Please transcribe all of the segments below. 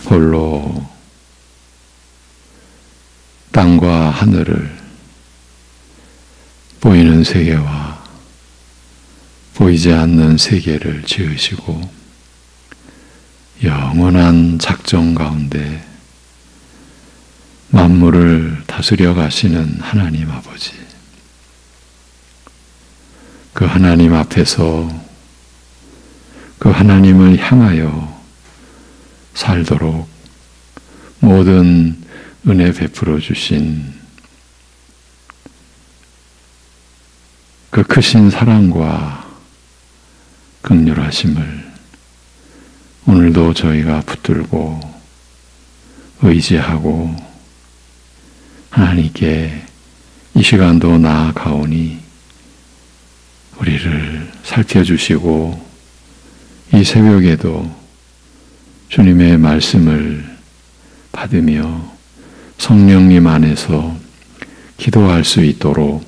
홀로 땅과 하늘을 보이는 세계와 보이지 않는 세계를 지으시고 영원한 작정 가운데 만물을 다스려 가시는 하나님 아버지, 그 하나님 앞에서 그 하나님을 향하여 살도록 모든 은혜 베풀어 주신 그 크신 사랑과 긍휼하심을 오늘도 저희가 붙들고 의지하고 하나님께 이 시간도 나아가오니 우리를 살펴주시고 이 새벽에도 주님의 말씀을 받으며 성령님 안에서 기도할 수 있도록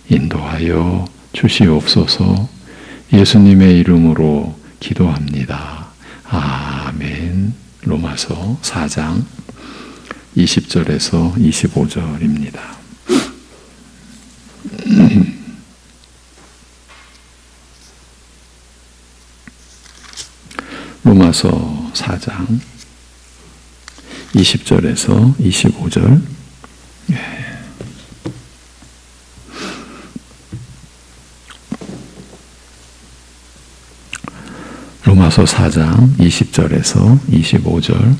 인도하여 주시옵소서. 예수님의 이름으로 기도합니다. 아멘. 로마서 4장 20절에서 25절입니다. 로마서 4장 20절에서 25절. 로마서 4장 20절에서 25절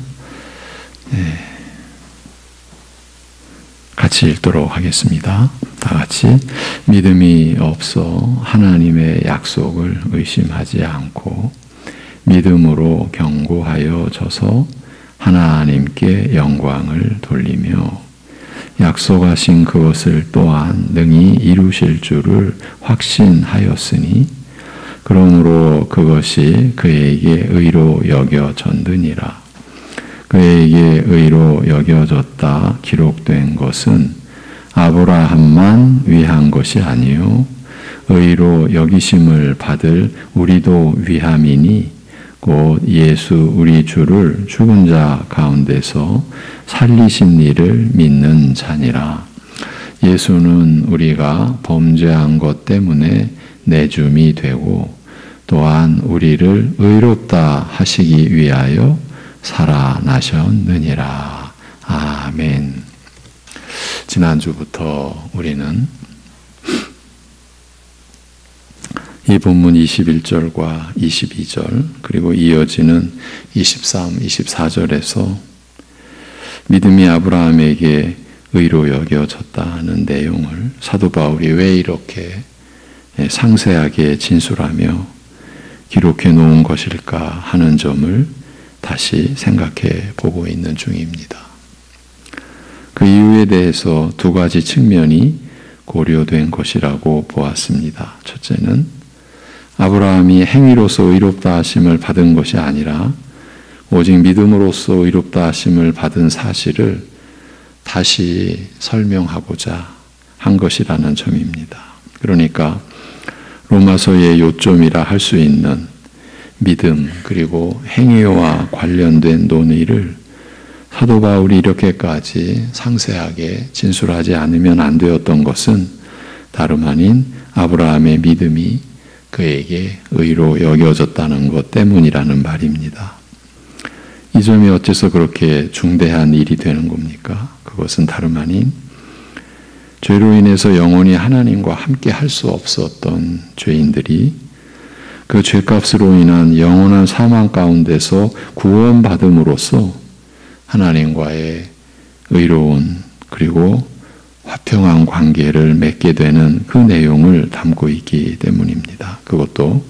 같이 읽도록 하겠습니다. 다 같이. 믿음이 없어 하나님의 약속을 의심하지 않고 믿음으로 견고하여 져서 하나님께 영광을 돌리며 약속하신 그것을 또한 능히 이루실 줄을 확신하였으니 그러므로 그것이 그에게 의로 여겨졌느니라. 그에게 의로 여겨졌다 기록된 것은 아브라함만 위한 것이 아니요 의로 여기심을 받을 우리도 위함이니 곧 예수 우리 주를 죽은 자 가운데서 살리신 이를 믿는 자니라. 예수는 우리가 범죄한 것 때문에 내줌이 되고 또한 우리를 의롭다 하시기 위하여 살아나셨느니라. 아멘. 지난주부터 우리는 이 본문 21절과 22절 그리고 이어지는 23, 24절에서 믿음이 아브라함에게 의로 여겨졌다는 내용을 사도 바울이 왜 이렇게 상세하게 진술하며 기록해 놓은 것일까 하는 점을 다시 생각해 보고 있는 중입니다. 그 이유에 대해서 두 가지 측면이 고려된 것이라고 보았습니다. 첫째는 아브라함이 행위로서 의롭다 하심을 받은 것이 아니라 오직 믿음으로써 의롭다 하심을 받은 사실을 다시 설명하고자 한 것이라는 점입니다. 그러니까 로마서의 요점이라 할 수 있는 믿음 그리고 행위와 관련된 논의를 사도 바울이 이렇게까지 상세하게 진술하지 않으면 안 되었던 것은 다름 아닌 아브라함의 믿음이 그에게 의로 여겨졌다는 것 때문이라는 말입니다. 이 점이 어째서 그렇게 중대한 일이 되는 겁니까? 그것은 다름 아닌 죄로 인해서 영원히 하나님과 함께 할 수 없었던 죄인들이 그 죄값으로 인한 영원한 사망 가운데서 구원받음으로써 하나님과의 의로운 그리고 화평한 관계를 맺게 되는 그 내용을 담고 있기 때문입니다. 그것도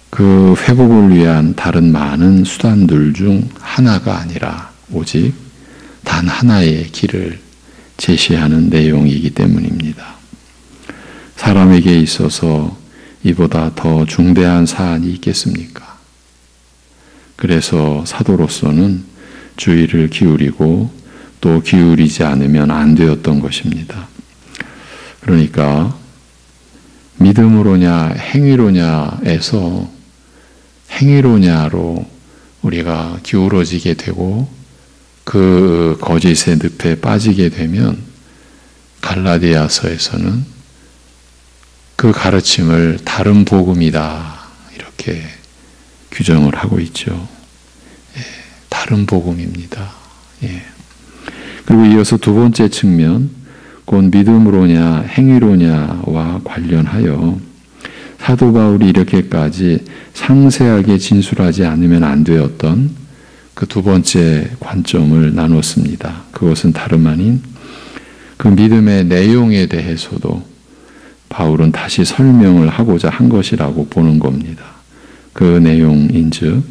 그 회복을 위한 다른 많은 수단들 중 하나가 아니라 오직 단 하나의 길을 제시하는 내용이기 때문입니다. 사람에게 있어서 이보다 더 중대한 사안이 있겠습니까? 그래서 사도로서는 주의를 기울이고 또 기울이지 않으면 안 되었던 것입니다. 그러니까 믿음으로냐 행위로냐에서 행위로냐로 우리가 기울어지게 되고 그 거짓의 늪에 빠지게 되면 갈라디아서에서는 그 가르침을 다른 복음이다 이렇게 규정을 하고 있죠. 다른 복음입니다. 그리고 이어서 두 번째 측면, 곧 믿음으로냐 행위로냐와 관련하여 사도 바울이 이렇게까지 상세하게 진술하지 않으면 안 되었던 그 두 번째 관점을 나눴습니다. 그것은 다름 아닌 그 믿음의 내용에 대해서도 바울은 다시 설명을 하고자 한 것이라고 보는 겁니다. 그 내용인즉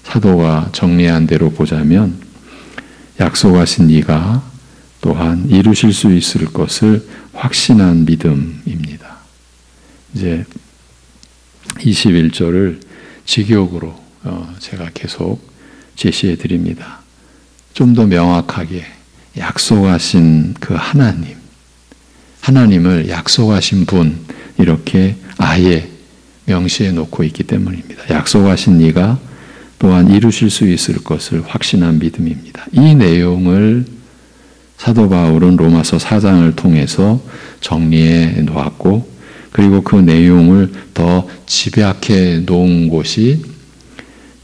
사도가 정리한 대로 보자면 약속하신 이가 또한 이루실 수 있을 것을 확신한 믿음입니다. 이제 21절을 직역으로 제가 계속 제시해 드립니다. 좀 더 명확하게 약속하신 그 하나님을 약속하신 분 이렇게 아예 명시해 놓고 있기 때문입니다. 약속하신 이가 또한 이루실 수 있을 것을 확신한 믿음입니다. 이 내용을 사도 바울은 로마서 4장을 통해서 정리해 놓았고 그리고 그 내용을 더 집약해 놓은 곳이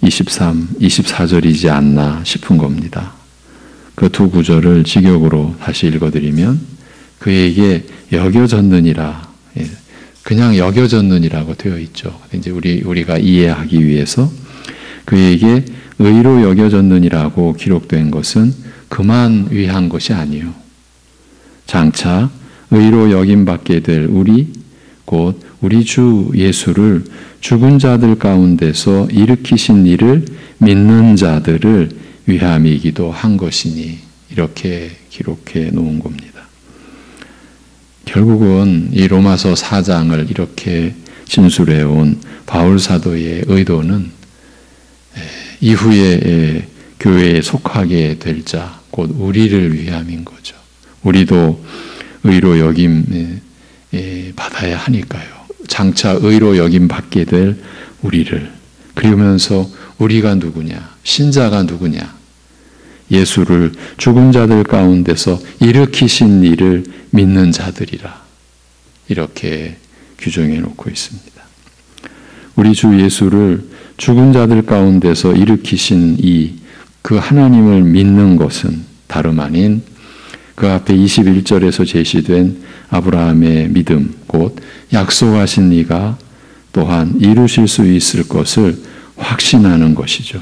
23, 24절이지 않나 싶은 겁니다. 그 두 구절을 직역으로 다시 읽어드리면 그에게 여겨졌느니라, 그냥 여겨졌느니라고 되어 있죠. 이제 우리가 이해하기 위해서 그에게 의로 여겨졌느니라고 기록된 것은 그만 위한 것이 아니요. 장차 의로 여김받게 될 곧 우리 주 예수를 죽은 자들 가운데서 일으키신 이를 믿는 자들을 위함이기도 한 것이니 이렇게 기록해 놓은 겁니다. 결국은 이 로마서 4장을 이렇게 진술해 온 바울 사도의 의도는 이후에 교회에 속하게 될 자, 곧 우리를 위함인 거죠. 우리도 의로 여김 받아야 하니까요. 장차 의로 여김 받게 될 우리를, 그러면서 우리가 누구냐? 신자가 누구냐? 예수를 죽은 자들 가운데서 일으키신 이를 믿는 자들이라 이렇게 규정해 놓고 있습니다. 우리 주 예수를 죽은 자들 가운데서 일으키신 그 하나님을 믿는 것은 다름 아닌 그 앞에 21절에서 제시된 아브라함의 믿음, 곧 약속하신 이가 또한 이루실 수 있을 것을 확신하는 것이죠.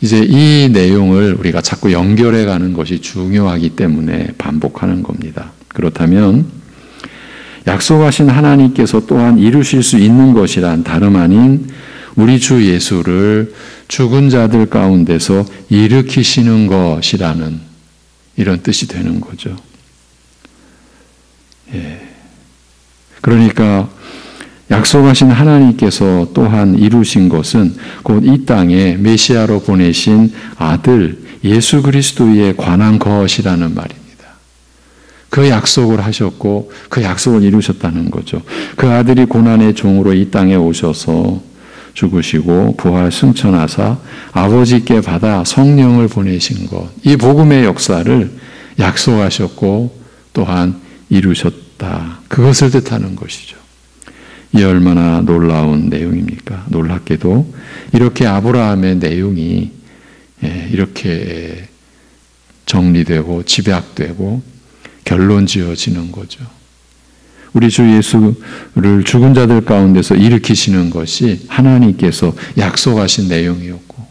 이제 이 내용을 우리가 자꾸 연결해 가는 것이 중요하기 때문에 반복하는 겁니다. 그렇다면 약속하신 하나님께서 또한 이루실 수 있는 것이란 다름 아닌 우리 주 예수를 죽은 자들 가운데서 일으키시는 것이라는 이런 뜻이 되는 거죠. 그러니까 약속하신 하나님께서 또한 이루신 것은 곧 이 땅에 메시아로 보내신 아들 예수 그리스도에 관한 것이라는 말입니다. 그 약속을 하셨고 그 약속을 이루셨다는 거죠. 그 아들이 고난의 종으로 이 땅에 오셔서 죽으시고 부활 승천하사 아버지께 받아 성령을 보내신 것, 이 복음의 역사를 약속하셨고 또한 이루셨다. 그것을 뜻하는 것이죠. 이 얼마나 놀라운 내용입니까? 놀랍게도 이렇게 아브라함의 내용이 이렇게 정리되고 집약되고 결론 지어지는 거죠. 우리 주 예수를 죽은 자들 가운데서 일으키시는 것이 하나님께서 약속하신 내용이었고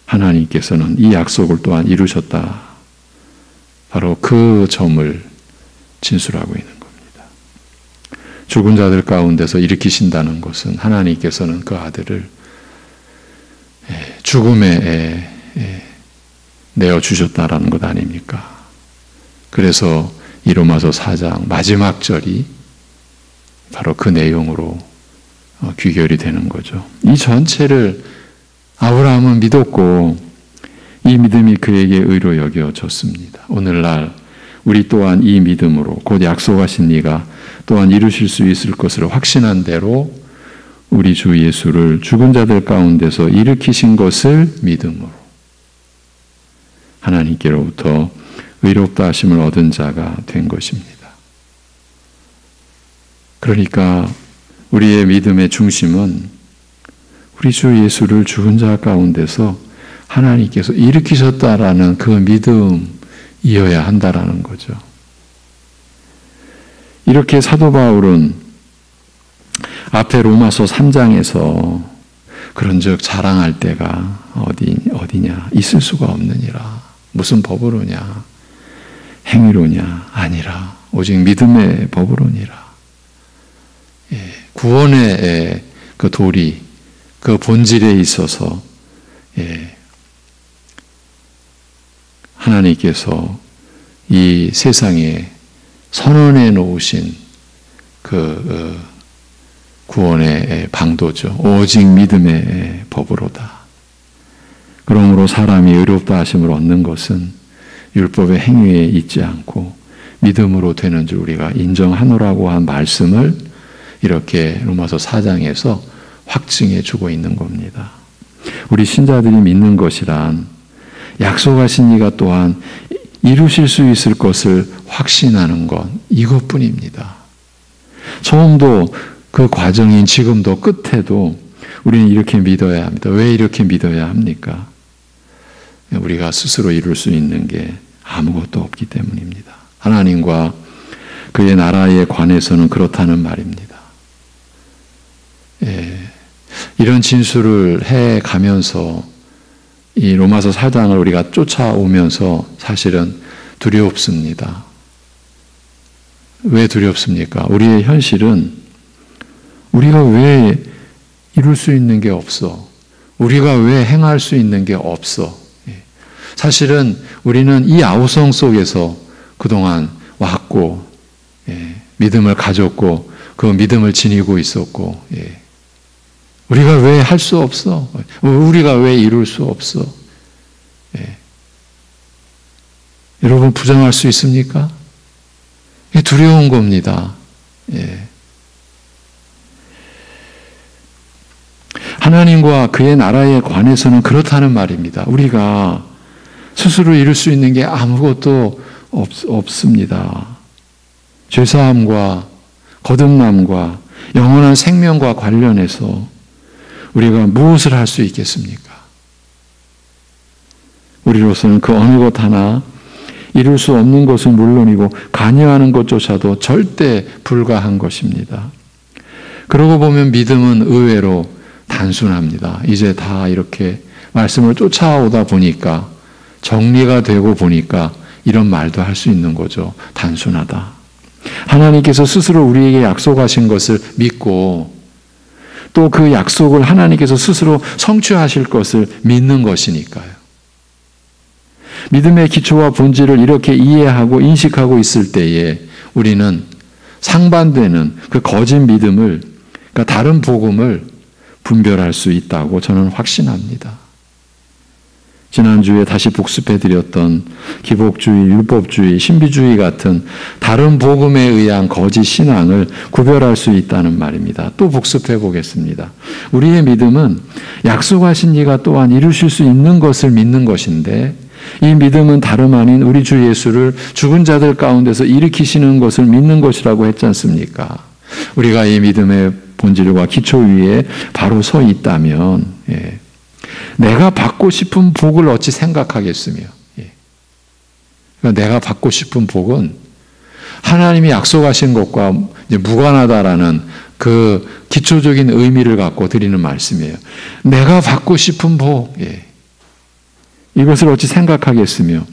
하나님께서는 이 약속을 또한 이루셨다. 바로 그 점을 진술하고 있는 겁니다. 죽은 자들 가운데서 일으키신다는 것은 하나님께서는 그 아들을 죽음에 내어주셨다라는 것 아닙니까? 그래서 이 로마서 4장 마지막 절이 바로 그 내용으로 귀결이 되는 거죠. 이 전체를 아브라함은 믿었고 이 믿음이 그에게 의로 여겨졌습니다. 오늘날 우리 또한 이 믿음으로 곧 약속하신 이가 또한 이루실 수 있을 것을 확신한 대로 우리 주 예수를 죽은 자들 가운데서 일으키신 것을 믿음으로 하나님께로부터 의롭다 하심을 얻은 자가 된 것입니다. 그러니까 우리의 믿음의 중심은 우리 주 예수를 죽은 자 가운데서 하나님께서 일으키셨다라는 그 믿음이어야 한다라는 거죠. 이렇게 사도 바울은 앞에 로마서 3장에서 그런즉 자랑할 때가 어디냐 있을 수가 없느니라. 무슨 법으로냐 행위로냐 아니라 오직 믿음의 법으로니라. 구원의 그 도리 그 본질에 있어서 하나님께서 이 세상에 선언해 놓으신 그 구원의 방도죠. 오직 믿음의 법으로다. 그러므로 사람이 의롭다 하심을 얻는 것은 율법의 행위에 있지 않고 믿음으로 되는 줄 우리가 인정하노라고 한 말씀을 이렇게 로마서 4장에서 확증해 주고 있는 겁니다. 우리 신자들이 믿는 것이란 약속하신 이가 또한 이루실 수 있을 것을 확신하는 것 이것뿐입니다. 처음도 그 과정인 지금도 끝에도 우리는 이렇게 믿어야 합니다. 왜 이렇게 믿어야 합니까? 우리가 스스로 이룰 수 있는 게 아무것도 없기 때문입니다. 하나님과 그의 나라에 관해서는 그렇다는 말입니다. 이런 진술을 해가면서 이 로마서 4장을 우리가 쫓아오면서 사실은 두렵습니다. 왜 두렵습니까? 우리의 현실은 우리가 왜 이룰 수 있는 게 없어? 우리가 왜 행할 수 있는 게 없어? 사실은 우리는 이 아우성 속에서 그동안 왔고 믿음을 가졌고 그 믿음을 지니고 있었고 우리가 왜 할 수 없어? 우리가 왜 이룰 수 없어? 여러분 부정할 수 있습니까? 두려운 겁니다. 하나님과 그의 나라에 관해서는 그렇다는 말입니다. 우리가 스스로 이룰 수 있는 게 아무것도 없습니다. 죄사함과 거듭남과 영원한 생명과 관련해서 우리가 무엇을 할 수 있겠습니까? 우리로서는 그 어느 것 하나 이룰 수 없는 것은 물론이고 관여하는 것조차도 절대 불가한 것입니다. 그러고 보면 믿음은 의외로 단순합니다. 이제 다 이렇게 말씀을 쫓아오다 보니까 정리가 되고 보니까 이런 말도 할 수 있는 거죠. 단순하다. 하나님께서 스스로 우리에게 약속하신 것을 믿고 또 그 약속을 하나님께서 스스로 성취하실 것을 믿는 것이니까요. 믿음의 기초와 본질을 이렇게 이해하고 인식하고 있을 때에 우리는 상반되는 그 거짓 믿음을, 그러니까 다른 복음을 분별할 수 있다고 저는 확신합니다. 지난주에 다시 복습해드렸던 기복주의, 율법주의, 신비주의 같은 다른 복음에 의한 거짓 신앙을 구별할 수 있다는 말입니다. 또 복습해 보겠습니다. 우리의 믿음은 약속하신 이가 또한 이루실 수 있는 것을 믿는 것인데 이 믿음은 다름 아닌 우리 주 예수를 죽은 자들 가운데서 일으키시는 것을 믿는 것이라고 했지 않습니까? 우리가 이 믿음의 본질과 기초 위에 바로 서 있다면 내가 받고 싶은 복을 어찌 생각하겠으며 그러니까 내가 받고 싶은 복은 하나님이 약속하신 것과 이제 무관하다라는 그 기초적인 의미를 갖고 드리는 말씀이에요. 내가 받고 싶은 복 이것을 어찌 생각하겠으며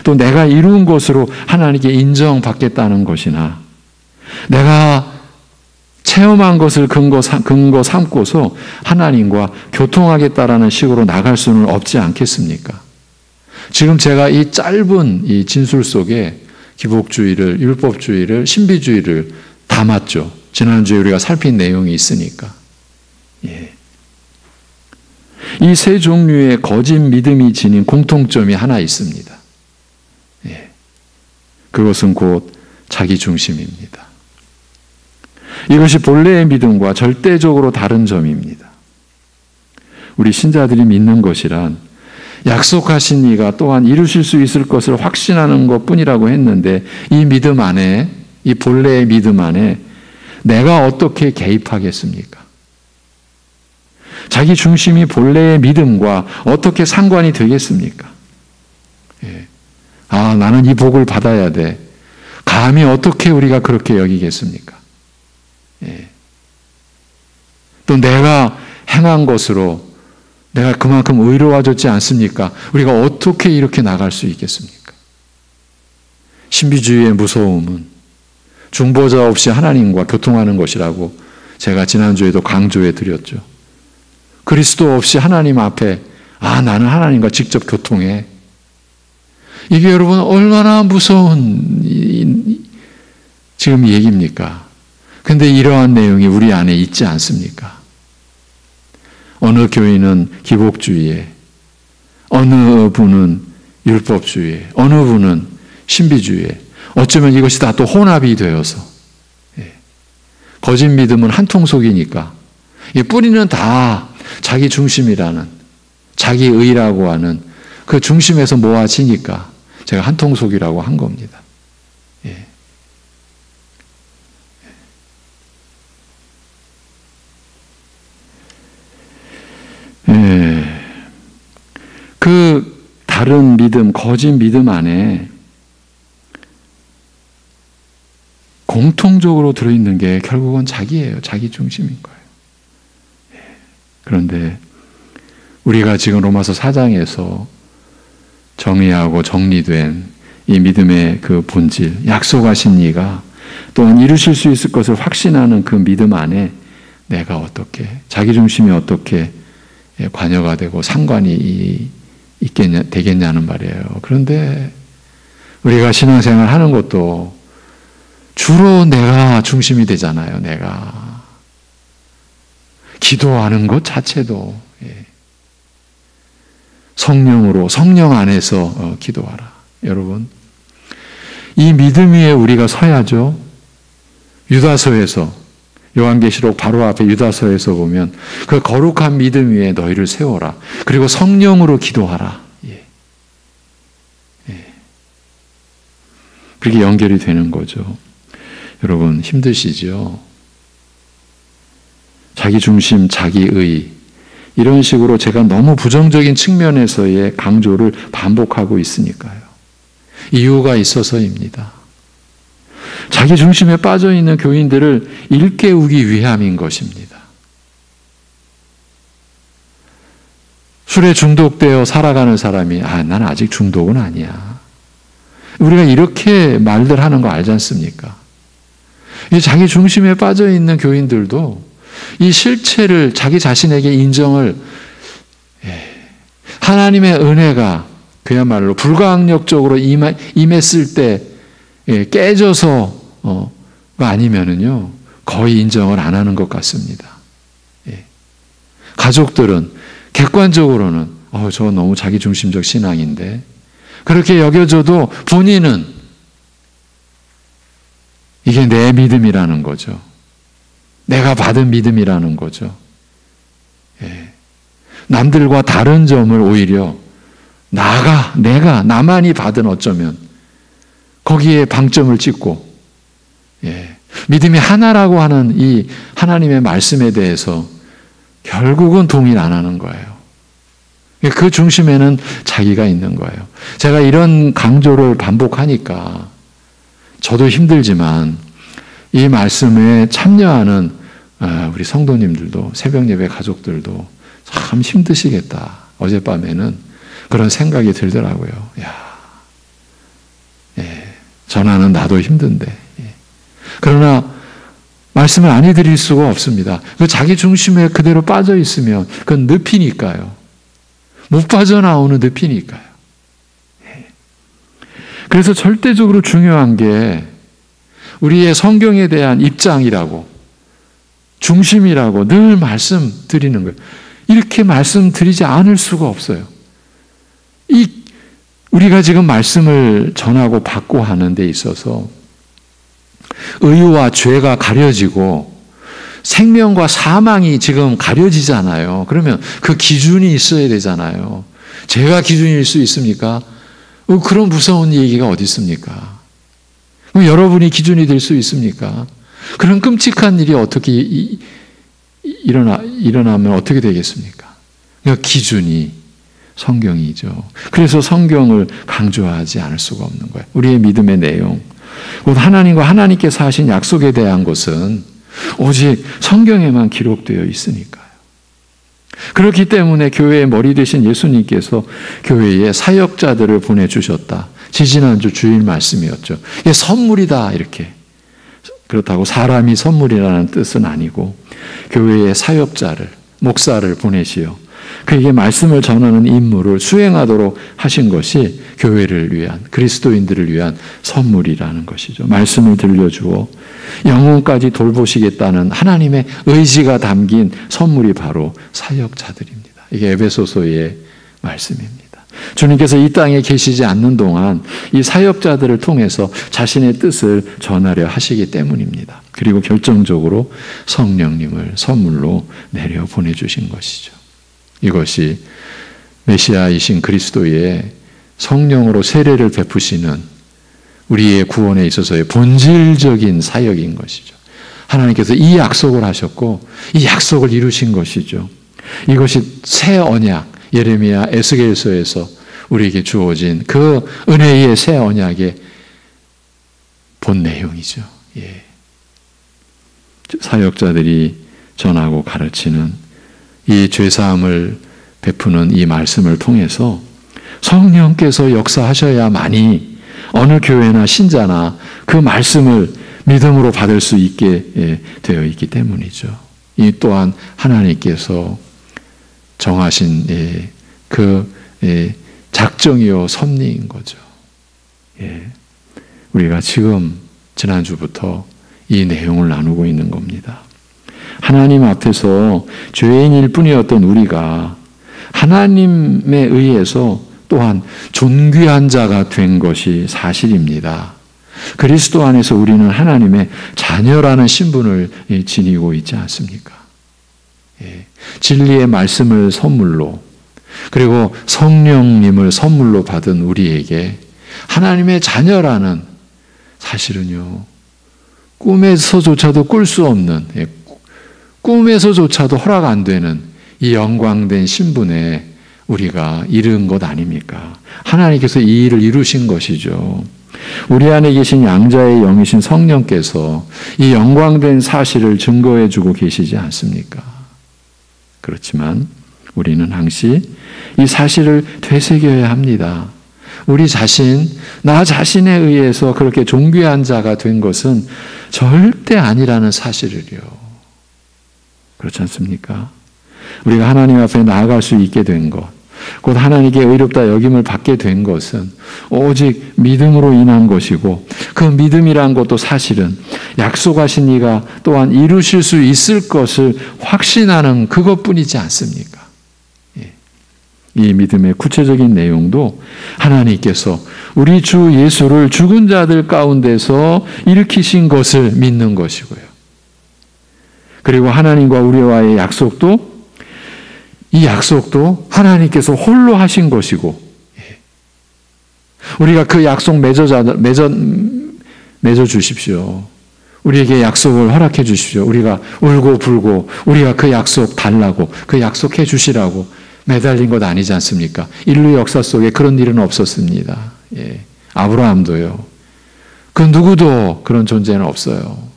또 내가 이룬 것으로 하나님께 인정받겠다는 것이나 내가 체험한 것을 근거 삼고서 하나님과 교통하겠다라는 식으로 나갈 수는 없지 않겠습니까? 지금 제가 이 짧은 이 진술 속에 기복주의를, 율법주의를, 신비주의를 담았죠. 지난주에 우리가 살핀 내용이 있으니까. 이 세 종류의 거짓 믿음이 지닌 공통점이 하나 있습니다. 그것은 곧 자기 중심입니다. 이것이 본래의 믿음과 절대적으로 다른 점입니다. 우리 신자들이 믿는 것이란 약속하신 이가 또한 이루실 수 있을 것을 확신하는 것뿐이라고 했는데, 이 믿음 안에, 이 본래의 믿음 안에 내가 어떻게 개입하겠습니까? 자기 중심이 본래의 믿음과 어떻게 상관이 되겠습니까? 나는 이 복을 받아야 돼. 감히 어떻게 우리가 그렇게 여기겠습니까? 또 내가 행한 것으로 내가 그만큼 의로워졌지 않습니까? 우리가 어떻게 이렇게 나갈 수 있겠습니까? 신비주의의 무서움은 중보자 없이 하나님과 교통하는 것이라고 제가 지난주에도 강조해 드렸죠. 그리스도 없이 하나님 앞에 나는 하나님과 직접 교통해. 이게 여러분 얼마나 무서운 지금 얘기입니까? 근데 이러한 내용이 우리 안에 있지 않습니까? 어느 교인은 기복주의에, 어느 분은 율법주의에, 어느 분은 신비주의에, 어쩌면 이것이 다 또 혼합이 되어서 거짓 믿음은 한통속이니까 이 뿌리는 다 자기 중심이라는, 자기 의라고 하는 그 중심에서 모아지니까 제가 한통속이라고 한 겁니다. 그 다른 믿음, 거짓 믿음 안에 공통적으로 들어있는 게 결국은 자기예요. 자기 중심인 거예요. 그런데 우리가 지금 로마서 4장에서 정의하고 정리된 이 믿음의 그 본질, 약속하신 이가 또한 이루실 수 있을 것을 확신하는 그 믿음 안에 내가 어떻게, 자기 중심이 어떻게 관여가 되고 상관이 되겠냐는 말이에요. 그런데 우리가 신앙생활 하는 것도 주로 내가 중심이 되잖아요. 내가 기도하는 것 자체도 성령으로, 성령 안에서 기도하라. 여러분, 이 믿음 위에 우리가 서야죠. 유다서에서, 요한계시록 바로 앞에 유다서에서 보면 그 거룩한 믿음 위에 너희를 세워라. 그리고 성령으로 기도하라. 그렇게 연결이 되는 거죠. 여러분 힘드시죠? 자기 중심, 자기 의, 이런 식으로 제가 너무 부정적인 측면에서의 강조를 반복하고 있으니까요. 이유가 있어서입니다. 자기 중심에 빠져 있는 교인들을 일깨우기 위함인 것입니다. 술에 중독되어 살아가는 사람이 난 아직 중독은 아니야. 우리가 이렇게 말들 하는 거 알지 않습니까? 이 자기 중심에 빠져 있는 교인들도 이 실체를 자기 자신에게 인정을, 하나님의 은혜가 그야말로 불가항력적으로 임했을 때 깨져서 아니면은요 거의 인정을 안 하는 것 같습니다. 가족들은 객관적으로는 저 너무 자기 중심적 신앙인데 그렇게 여겨져도 본인은 이게 내 믿음이라는 거죠. 내가 받은 믿음이라는 거죠. 남들과 다른 점을 오히려 나만이 받은 어쩌면 거기에 방점을 찍고 믿음이 하나라고 하는 이 하나님의 말씀에 대해서 결국은 동의를 안 하는 거예요. 그 중심에는 자기가 있는 거예요. 제가 이런 강조를 반복하니까 저도 힘들지만 이 말씀에 참여하는 우리 성도님들도, 새벽 예배 가족들도 참 힘드시겠다. 어젯밤에는 그런 생각이 들더라고요. 전하는 나도 힘든데. 그러나 말씀을 안 해드릴 수가 없습니다. 그 자기 중심에 그대로 빠져 있으면 그건 늪이니까요. 못 빠져나오는 늪이니까요. 그래서 절대적으로 중요한 게 우리의 성경에 대한 입장이라고, 중심이라고 늘 말씀드리는 거예요. 이렇게 말씀드리지 않을 수가 없어요. 우리가 지금 말씀을 전하고 받고 하는 데 있어서 의와 죄가 가려지고 생명과 사망이 지금 가려지잖아요. 그러면 그 기준이 있어야 되잖아요. 죄가 기준일 수 있습니까? 그런 무서운 얘기가 어디 있습니까? 여러분이 기준이 될 수 있습니까? 그런 끔찍한 일이 어떻게 일어나면 어떻게 되겠습니까? 그러니까 기준이 성경이죠. 그래서 성경을 강조하지 않을 수가 없는 거예요. 우리의 믿음의 내용, 곧 하나님과 하나님께서 하신 약속에 대한 것은 오직 성경에만 기록되어 있으니까요. 그렇기 때문에 교회의 머리 되신 예수님께서 교회에 사역자들을 보내주셨다. 지지난주 주일 말씀이었죠. 이게 선물이다 이렇게. 그렇다고 사람이 선물이라는 뜻은 아니고 교회의 사역자를, 목사를 보내시어 그에게 말씀을 전하는 임무를 수행하도록 하신 것이 교회를 위한, 그리스도인들을 위한 선물이라는 것이죠. 말씀을 들려주어 영혼까지 돌보시겠다는 하나님의 의지가 담긴 선물이 바로 사역자들입니다. 이게 에베소서의 말씀입니다. 주님께서 이 땅에 계시지 않는 동안 이 사역자들을 통해서 자신의 뜻을 전하려 하시기 때문입니다. 그리고 결정적으로 성령님을 선물로 내려 보내주신 것이죠. 이것이 메시아이신 그리스도의 성령으로 세례를 베푸시는 우리의 구원에 있어서의 본질적인 사역인 것이죠. 하나님께서 이 약속을 하셨고 이 약속을 이루신 것이죠. 이것이 새 언약, 예레미야 에스겔서에서 우리에게 주어진 그 은혜의 새 언약의 본 내용이죠. 예. 사역자들이 전하고 가르치는 이 죄사함을 베푸는 이 말씀을 통해서 성령께서 역사하셔야만이 어느 교회나 신자나 그 말씀을 믿음으로 받을 수 있게 되어 있기 때문이죠. 이 또한 하나님께서 정하신 그 작정이요 섭리인 거죠. 우리가 지금 지난주부터 이 내용을 나누고 있는 겁니다. 하나님 앞에서 죄인일 뿐이었던 우리가 하나님에 의해서 또한 존귀한 자가 된 것이 사실입니다. 그리스도 안에서 우리는 하나님의 자녀라는 신분을 지니고 있지 않습니까? 진리의 말씀을 선물로 그리고 성령님을 선물로 받은 우리에게 하나님의 자녀라는 사실은요 꿈에서조차도 꿀 수 없는 꿈에서조차도 허락 안 되는 이 영광된 신분에 우리가 이른 것 아닙니까? 하나님께서 이 일을 이루신 것이죠. 우리 안에 계신 양자의 영이신 성령께서 이 영광된 사실을 증거해 주고 계시지 않습니까? 그렇지만 우리는 항시 이 사실을 되새겨야 합니다. 우리 자신, 나 자신에 의해서 그렇게 존귀한 자가 된 것은 절대 아니라는 사실을요. 그렇지 않습니까? 우리가 하나님 앞에 나아갈 수 있게 된 것, 곧 하나님께 의롭다 여김을 받게 된 것은 오직 믿음으로 인한 것이고 그 믿음이란 것도 사실은 약속하신 이가 또한 이루실 수 있을 것을 확신하는 그것뿐이지 않습니까? 이 믿음의 구체적인 내용도 하나님께서 우리 주 예수를 죽은 자들 가운데서 일으키신 것을 믿는 것이고요. 그리고 하나님과 우리와의 약속도 이 약속도 하나님께서 홀로 하신 것이고 우리가 그 약속 맺어 주십시오. 우리에게 약속을 허락해 주십시오. 우리가 울고 불고 우리가 그 약속 달라고 그 약속해 주시라고 매달린 것 아니지 않습니까? 인류 역사 속에 그런 일은 없었습니다. 아브라함도요. 그 누구도 그런 존재는 없어요.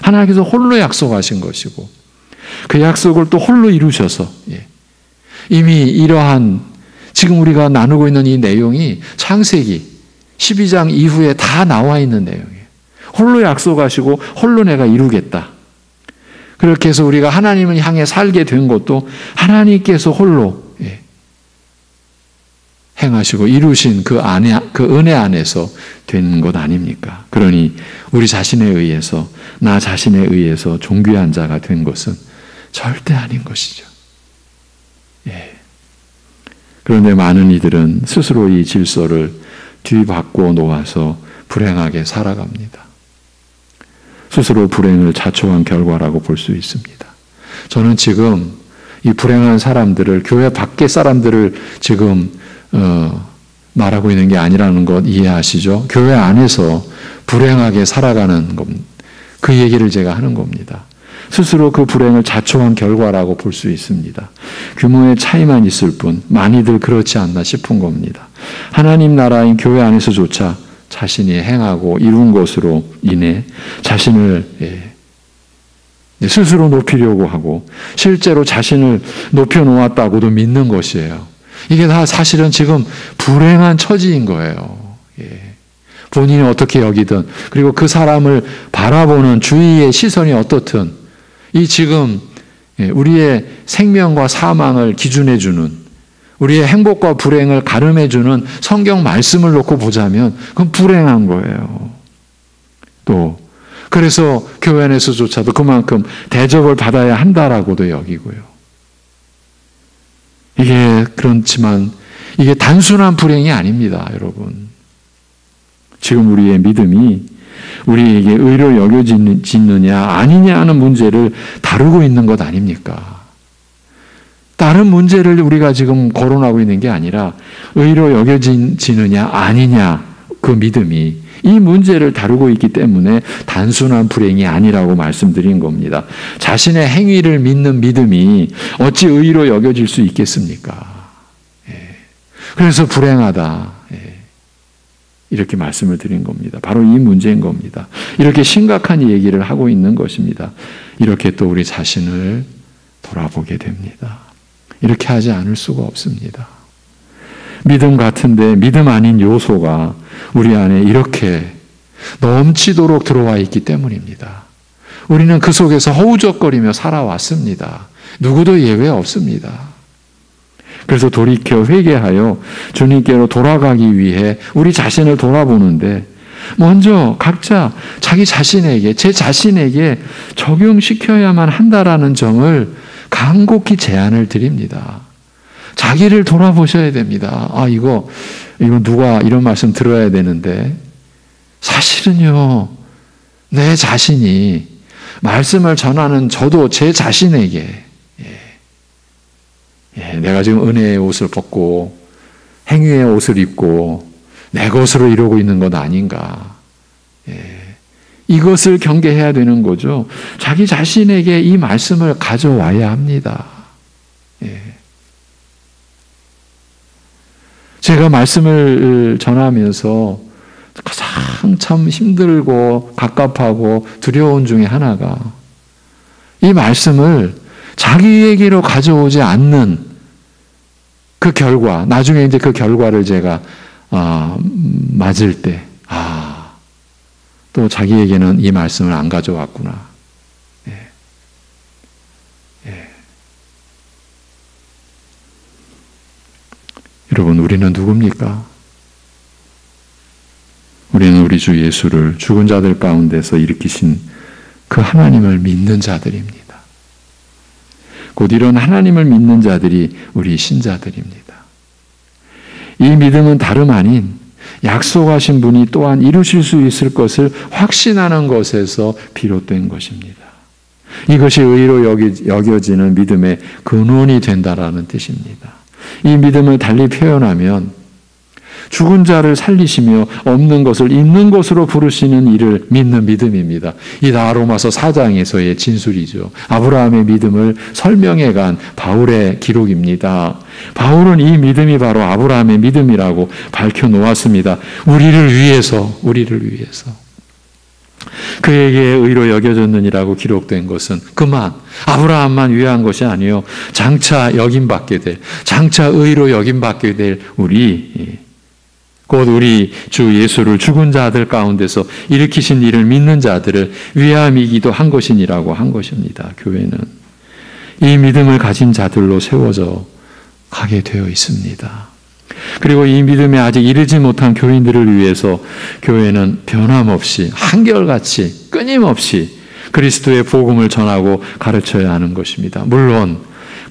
하나님께서 홀로 약속하신 것이고 그 약속을 또 홀로 이루셔서 이미 이러한 지금 우리가 나누고 있는 이 내용이 창세기 12장 이후에 다 나와 있는 내용이에요. 홀로 약속하시고 홀로 내가 이루겠다. 그렇게 해서 우리가 하나님을 향해 살게 된 것도 하나님께서 홀로 행하시고 이루신 그 은혜 안에서 된 것 아닙니까? 그러니 우리 자신에 의해서 나 자신에 의해서 존귀한 자가 된 것은 절대 아닌 것이죠. 그런데 많은 이들은 스스로 이 질서를 뒤바꿔 놓아서 불행하게 살아갑니다. 스스로 불행을 자초한 결과라고 볼 수 있습니다. 저는 지금 이 불행한 사람들을, 교회 밖의 사람들을 지금 말하고 있는 게 아니라는 것 이해하시죠? 교회 안에서 불행하게 살아가는 겁니다. 그 얘기를 제가 하는 겁니다. 스스로 그 불행을 자초한 결과라고 볼 수 있습니다. 규모의 차이만 있을 뿐 많이들 그렇지 않나 싶은 겁니다. 하나님 나라인 교회 안에서조차 자신이 행하고 이룬 것으로 인해 자신을 스스로 높이려고 하고 실제로 자신을 높여놓았다고도 믿는 것이에요. 이게 다 사실은 지금 불행한 처지인 거예요. 본인이 어떻게 여기든, 그리고 그 사람을 바라보는 주위의 시선이 어떻든, 이 지금 우리의 생명과 사망을 기준해주는, 우리의 행복과 불행을 가름해주는 성경 말씀을 놓고 보자면 그건 불행한 거예요. 또 그래서 교회 안에서조차도 그만큼 대접을 받아야 한다라고도 여기고요. 이게 그렇지만 이게 단순한 불행이 아닙니다, 여러분. 지금 우리의 믿음이 우리에게 의로 여겨지느냐 아니냐 하는 문제를 다루고 있는 것 아닙니까? 다른 문제를 우리가 지금 거론하고 있는 게 아니라 의로 여겨지느냐 아니냐, 그 믿음이 이 문제를 다루고 있기 때문에 단순한 불행이 아니라고 말씀드린 겁니다. 자신의 행위를 믿는 믿음이 어찌 의로 여겨질 수 있겠습니까? 그래서 불행하다, 이렇게 말씀을 드린 겁니다. 바로 이 문제인 겁니다. 이렇게 심각한 얘기를 하고 있는 것입니다. 이렇게 또 우리 자신을 돌아보게 됩니다. 이렇게 하지 않을 수가 없습니다. 믿음 같은데 믿음 아닌 요소가 우리 안에 이렇게 넘치도록 들어와 있기 때문입니다. 우리는 그 속에서 허우적거리며 살아왔습니다. 누구도 예외 없습니다. 그래서 돌이켜 회개하여 주님께로 돌아가기 위해 우리 자신을 돌아보는데 먼저 각자 자기 자신에게, 제 자신에게 적용시켜야만 한다라는 점을 간곡히 제안을 드립니다. 자기를 돌아보셔야 됩니다. 이거 누가 이런 말씀 들어야 되는데, 사실은요, 내 자신이 말씀을 전하는 저도 제 자신에게 내가 지금 은혜의 옷을 벗고 행위의 옷을 입고 내 것으로 이루고 있는 것 아닌가. 이것을 경계해야 되는 거죠. 자기 자신에게 이 말씀을 가져와야 합니다. 제가 말씀을 전하면서 가장 참 힘들고 갑갑하고 두려운 중에 하나가 이 말씀을 자기에게로 가져오지 않는 그 결과, 나중에 이제 그 결과를 제가 맞을 때, 또 자기에게는 이 말씀을 안 가져왔구나. 여러분, 우리는 누굽니까? 우리는 우리 주 예수를 죽은 자들 가운데서 일으키신 그 하나님을 믿는 자들입니다. 곧 이런 하나님을 믿는 자들이 우리 신자들입니다. 이 믿음은 다름 아닌 약속하신 분이 또한 이루실 수 있을 것을 확신하는 것에서 비롯된 것입니다. 이것이 의로 여겨지는 믿음의 근원이 된다라는 뜻입니다. 이 믿음을 달리 표현하면 죽은 자를 살리시며 없는 것을 있는 것으로 부르시는 이를 믿는 믿음입니다. 이 로마서 4장에서의 진술이죠. 아브라함의 믿음을 설명해간 바울의 기록입니다. 바울은 이 믿음이 바로 아브라함의 믿음이라고 밝혀놓았습니다. 우리를 위해서 그에게 의로 여겨졌느니라고 기록된 것은 그만 아브라함만 위한 것이 아니요 장차 여김받게 될, 장차 의로 여김받게 될 우리, 곧 우리 주 예수를 죽은 자들 가운데서 일으키신 이를 믿는 자들을 위함이기도 한 것이니라고 한 것입니다. 교회는 이 믿음을 가진 자들로 세워져 가게 되어 있습니다. 그리고 이 믿음에 아직 이르지 못한 교인들을 위해서 교회는 변함없이 한결같이 끊임없이 그리스도의 복음을 전하고 가르쳐야 하는 것입니다. 물론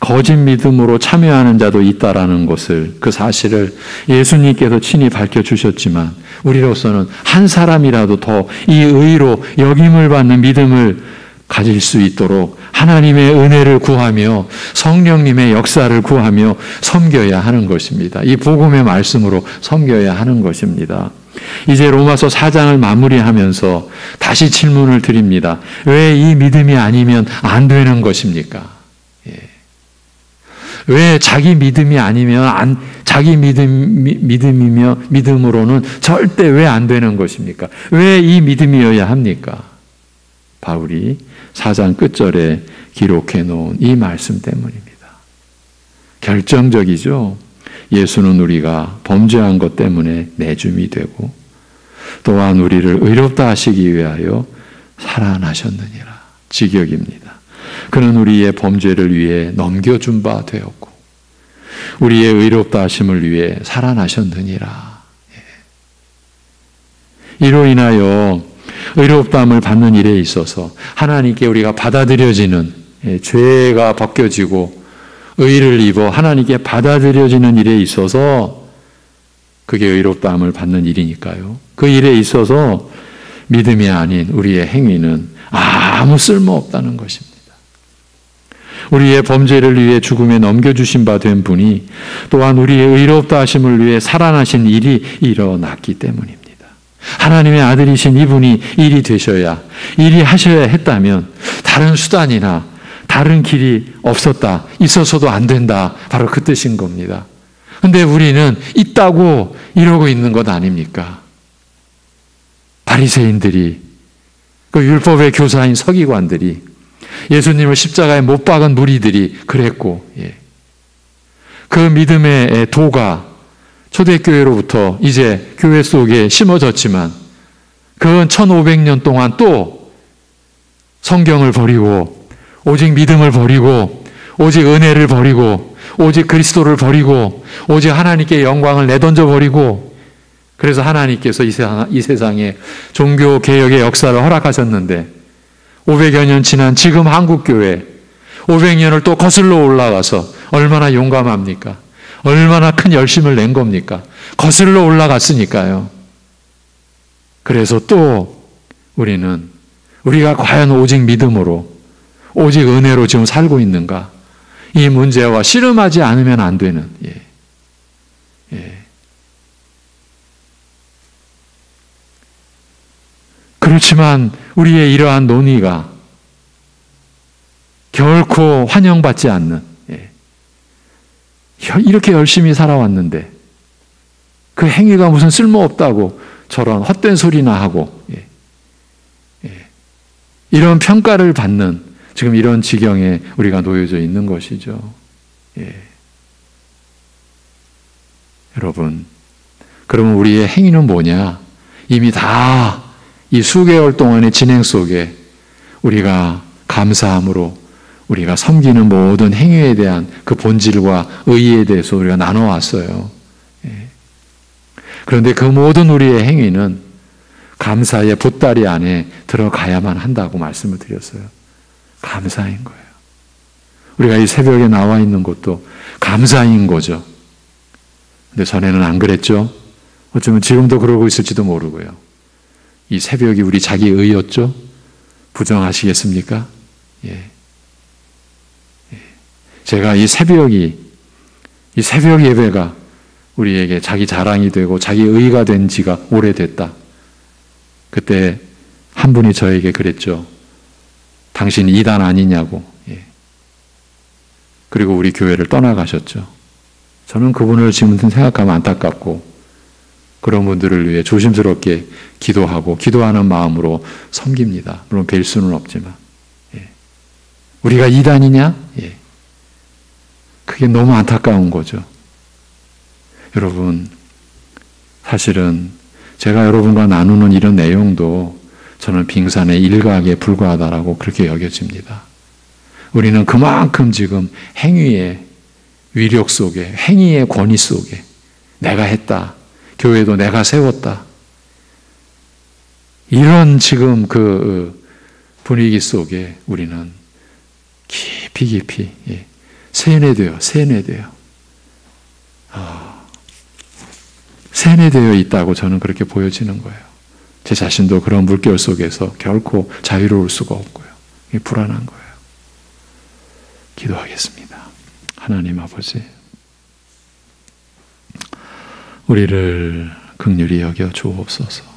거짓 믿음으로 참여하는 자도 있다라는 것을, 그 사실을 예수님께서 친히 밝혀주셨지만 우리로서는 한 사람이라도 더 이 의로 여김을 받는 믿음을 가질 수 있도록 하나님의 은혜를 구하며 성령님의 역사를 구하며 섬겨야 하는 것입니다. 이 복음의 말씀으로 섬겨야 하는 것입니다. 이제 로마서 4장을 마무리하면서 다시 질문을 드립니다. 왜 이 믿음이 아니면 안 되는 것입니까? 왜 자기 믿음이 아니면 자기 믿음으로는 절대 왜 안 되는 것입니까? 왜 이 믿음이어야 합니까? 바울이 4장 끝절에 기록해 놓은 이 말씀 때문입니다. 결정적이죠. 예수는 우리가 범죄한 것 때문에 내줌이 되고 또한 우리를 의롭다 하시기 위하여 살아나셨느니라. 직역입니다. 그는 우리의 범죄를 위해 넘겨준 바 되었고 우리의 의롭다 하심을 위해 살아나셨느니라. 이로 인하여 의롭다함을 받는 일에 있어서 하나님께 우리가 받아들여지는, 죄가 벗겨지고 의를 입어 하나님께 받아들여지는 일에 있어서 그게 의롭다함을 받는 일이니까요. 그 일에 있어서 믿음이 아닌 우리의 행위는 아무 쓸모없다는 것입니다. 우리의 범죄를 위해 죽음에 넘겨주신 바 된 분이 또한 우리의 의롭다 하심을 위해 살아나신 일이 일어났기 때문입니다. 하나님의 아들이신 이분이 일이 되셔야, 일이 하셔야 했다면 다른 수단이나 다른 길이 없었다, 있어서도 안 된다, 바로 그 뜻인 겁니다. 근데 우리는 있다고 이러고 있는 것 아닙니까? 바리새인들이, 그 율법의 교사인 서기관들이, 예수님을 십자가에 못 박은 무리들이 그랬고, 그 믿음의 도가 초대교회로부터 이제 교회 속에 심어졌지만 그건 1500년 동안 또 성경을 버리고 오직 믿음을 버리고 오직 은혜를 버리고 오직 그리스도를 버리고 오직 하나님께 영광을 내던져 버리고, 그래서 하나님께서 이 세상에 종교개혁의 역사를 허락하셨는데 500여 년 지난 지금 한국교회 500년을 또 거슬러 올라가서 얼마나 용감합니까? 얼마나 큰 열심을 낸 겁니까? 거슬러 올라갔으니까요. 그래서 또 우리가 과연 오직 믿음으로, 오직 은혜로 지금 살고 있는가? 이 문제와 씨름하지 않으면 안 되는, 그렇지만 우리의 이러한 논의가 결코 환영받지 않는, 이렇게 열심히 살아왔는데 그 행위가 무슨 쓸모없다고 저런 헛된 소리나 하고 이런 평가를 받는 지금 이런 지경에 우리가 놓여져 있는 것이죠. 여러분, 그러면 우리의 행위는 뭐냐? 이미 다 이 수개월 동안의 진행 속에 우리가 감사함으로 우리가 섬기는 모든 행위에 대한 그 본질과 의의에 대해서 우리가 나눠왔어요. 그런데 그 모든 우리의 행위는 감사의 보따리 안에 들어가야만 한다고 말씀을 드렸어요. 감사인 거예요. 우리가 이 새벽에 나와 있는 것도 감사인 거죠. 근데 전에는 안 그랬죠? 어쩌면 지금도 그러고 있을지도 모르고요. 이 새벽이 우리 자기 의였죠? 부정하시겠습니까? 제가 이 새벽 예배가 우리에게 자기 자랑이 되고 자기 의가 된 지가 오래됐다. 그때 한 분이 저에게 그랬죠. 당신 이단 아니냐고. 그리고 우리 교회를 떠나가셨죠. 저는 그분을 지금 생각하면 안타깝고 그런 분들을 위해 조심스럽게 기도하고 기도하는 마음으로 섬깁니다. 물론 뵐 수는 없지만. 우리가 이단이냐? 그게 너무 안타까운 거죠. 여러분, 사실은 제가 여러분과 나누는 이런 내용도 저는 빙산의 일각에 불과하다라고 그렇게 여겨집니다. 우리는 그만큼 지금 행위의 위력 속에, 행위의 권위 속에 내가 했다. 교회도 내가 세웠다. 이런 지금 그 분위기 속에 우리는 깊이 세뇌되어 있다고 저는 그렇게 보여지는 거예요. 제 자신도 그런 물결 속에서 결코 자유로울 수가 없고요. 불안한 거예요. 기도하겠습니다. 하나님 아버지, 우리를 긍휼히 여겨 주옵소서.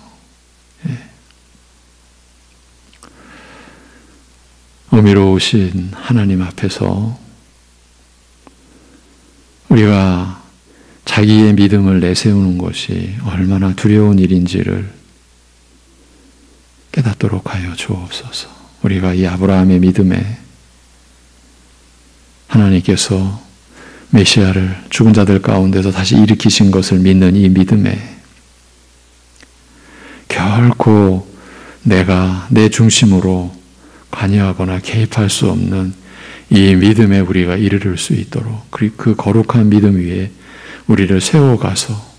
어미로우신 하나님 앞에서 우리가 자기의 믿음을 내세우는 것이 얼마나 두려운 일인지를 깨닫도록 하여 주옵소서. 우리가 이 아브라함의 믿음에 하나님께서 메시아를 죽은 자들 가운데서 다시 일으키신 것을 믿는 이 믿음에 결코 내가 내 중심으로 관여하거나 개입할 수 없는 이 믿음에 우리가 이르를 수 있도록, 그 거룩한 믿음 위에 우리를 세워가서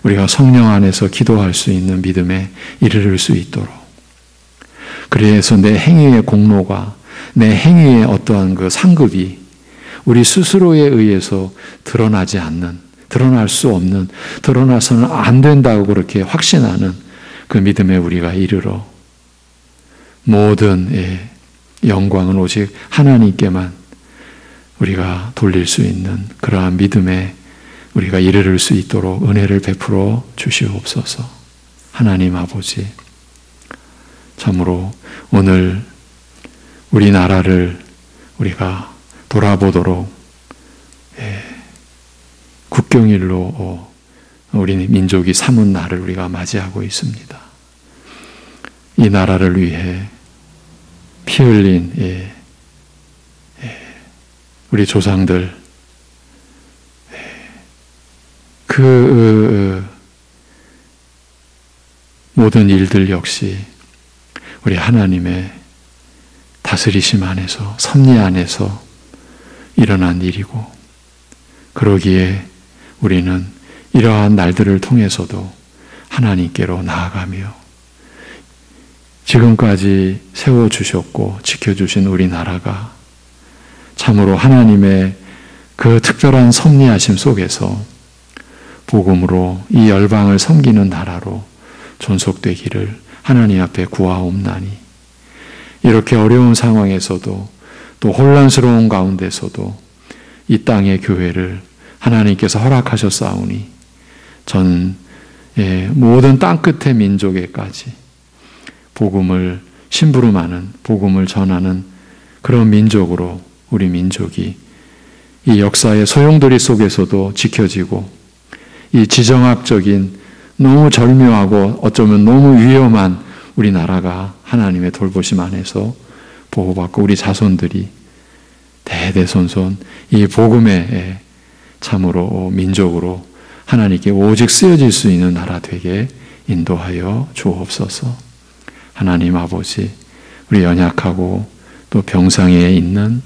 우리가 성령 안에서 기도할 수 있는 믿음에 이르를 수 있도록, 그래서 내 행위의 공로가, 내 행위의 어떠한 그 상급이 우리 스스로에 의해서 드러나지 않는, 드러날 수 없는, 드러나서는 안 된다고 그렇게 확신하는 그 믿음에 우리가 이르러 모든 영광은 오직 하나님께만 우리가 돌릴 수 있는 그러한 믿음에 우리가 이르를 수 있도록 은혜를 베풀어 주시옵소서. 하나님 아버지, 참으로 오늘 우리나라를 우리가 돌아보도록 국경일로 우리 민족이 삼은 날을 우리가 맞이하고 있습니다. 이 나라를 위해 피 흘린 우리 조상들, 그 모든 일들 역시 우리 하나님의 다스리심 안에서, 섭리 안에서 일어난 일이고, 그러기에 우리는 이러한 날들을 통해서도 하나님께로 나아가며 지금까지 세워주셨고 지켜주신 우리나라가 참으로 하나님의 그 특별한 섭리하심 속에서 복음으로 이 열방을 섬기는 나라로 존속되기를 하나님 앞에 구하옵나니, 이렇게 어려운 상황에서도 또 혼란스러운 가운데서도 이 땅의 교회를 하나님께서 허락하셨사오니 전 모든 땅끝의 민족에까지 복음을 심부름하는, 복음을 전하는 그런 민족으로 우리 민족이 이 역사의 소용돌이 속에서도 지켜지고, 이 지정학적인 너무 절묘하고 어쩌면 너무 위험한 우리나라가 하나님의 돌보심 안에서 보호받고 우리 자손들이 대대손손 이 복음의 참으로 민족으로 하나님께 오직 쓰여질 수 있는 나라 되게 인도하여 주옵소서. 하나님 아버지, 우리 연약하고 또 병상에 있는,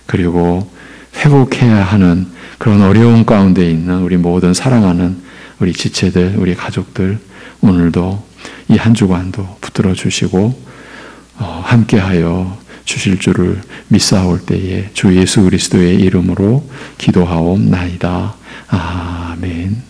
그리고 회복해야 하는 그런 어려운 가운데 있는 우리 모든 사랑하는 우리 지체들, 우리 가족들, 오늘도 이 한 주간도 붙들어 주시고 함께하여 주실 줄을 믿사올 때에 주 예수 그리스도의 이름으로 기도하옵나이다. 아멘.